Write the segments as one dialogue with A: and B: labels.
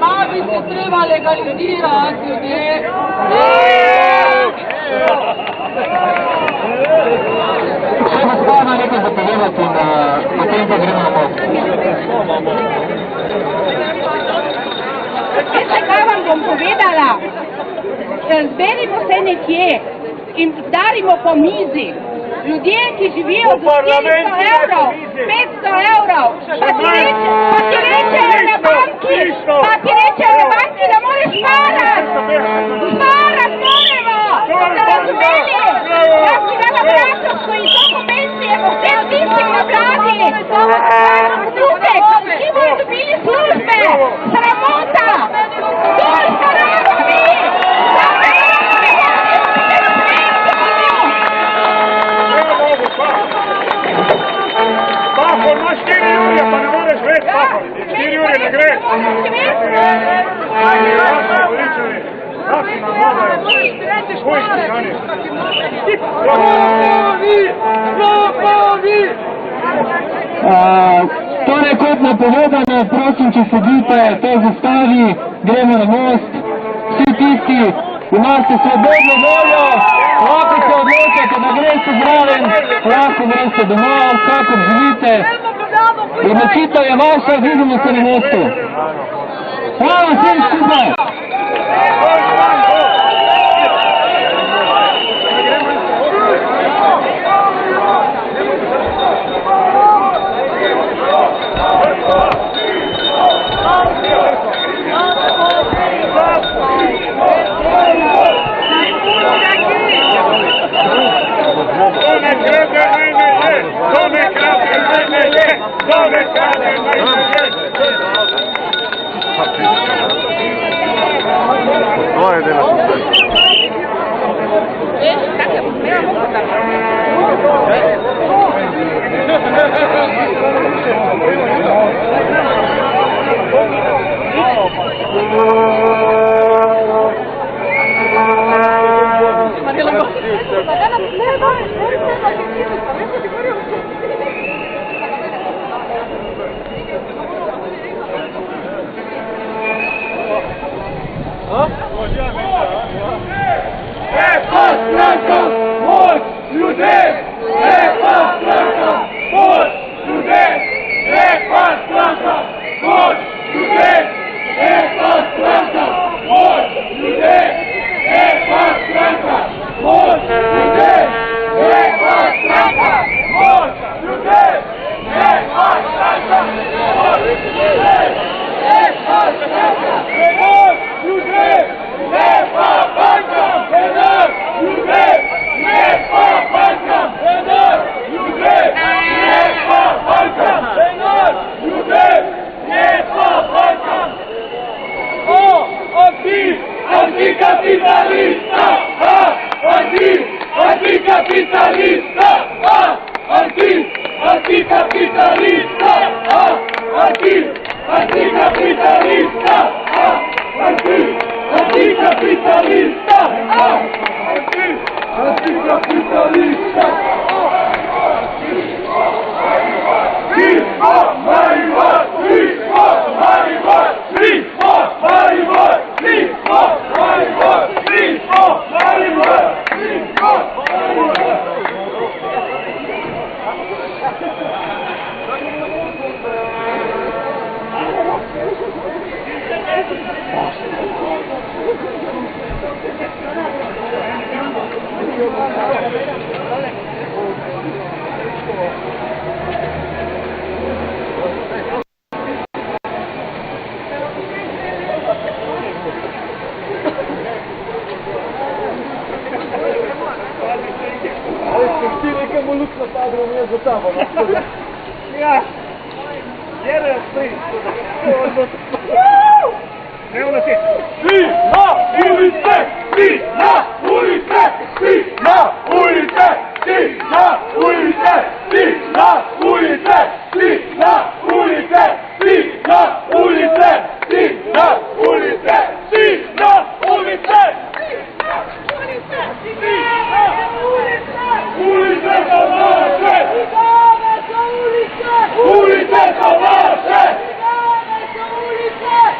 A: pa bi se treba legalizirati ljudje.
B: Ima nekaj zapovedati in potem pa gremo na most.
C: Veste, kaj vam bom povedala? Zberimo se nekje in darimo po mizi. Ljudje, ki živijo z 400 evrov, 500 evrov, pa ti rečejo na banki, da moraš šparati. Šparati moramo! Ste razumeli? Jaz mi dala bratovsko in to po pensije po vsem tistim nabrati. Občutek, vsi bodo dobili službe. Sramota! Dol s karavami!
D: Pahor, imaš 4 ure, pa ne moreš več, Pahor. 4 ure ne gre.
B: Torej, kot napovedano, prosim, če sedite, to zastavi, gremo na most. Vsi tisti, imate svobodno voljo, lahko se odločite, da greste zraven, lahko greste domov, kakor želite. Odločitev je vaša, vidimo se na mostu. Hvala vsem skupaj!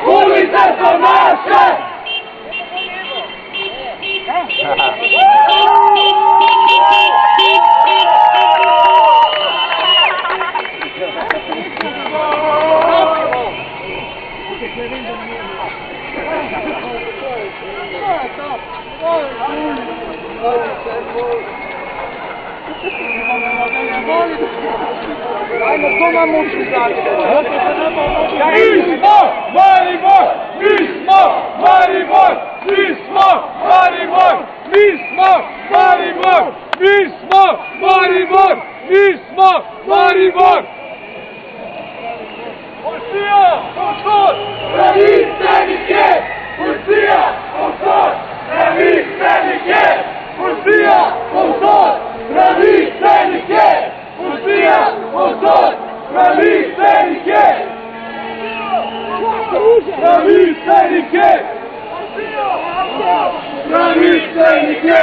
E: Ulice!
A: Ajmo, to nam uči znači.
D: Mi smo Maribor! Mi smo Maribor! Mi smo Maribor! Mi smo Maribor! Mi smo Maribor! Mi smo Maribor! Policija! Posod! Pravi senike! Policija! Posod! Pravi senike! Policija! Posod! Pravi senike! Policija! Posod! Pravi senike! Pravi senike! Pravi senike!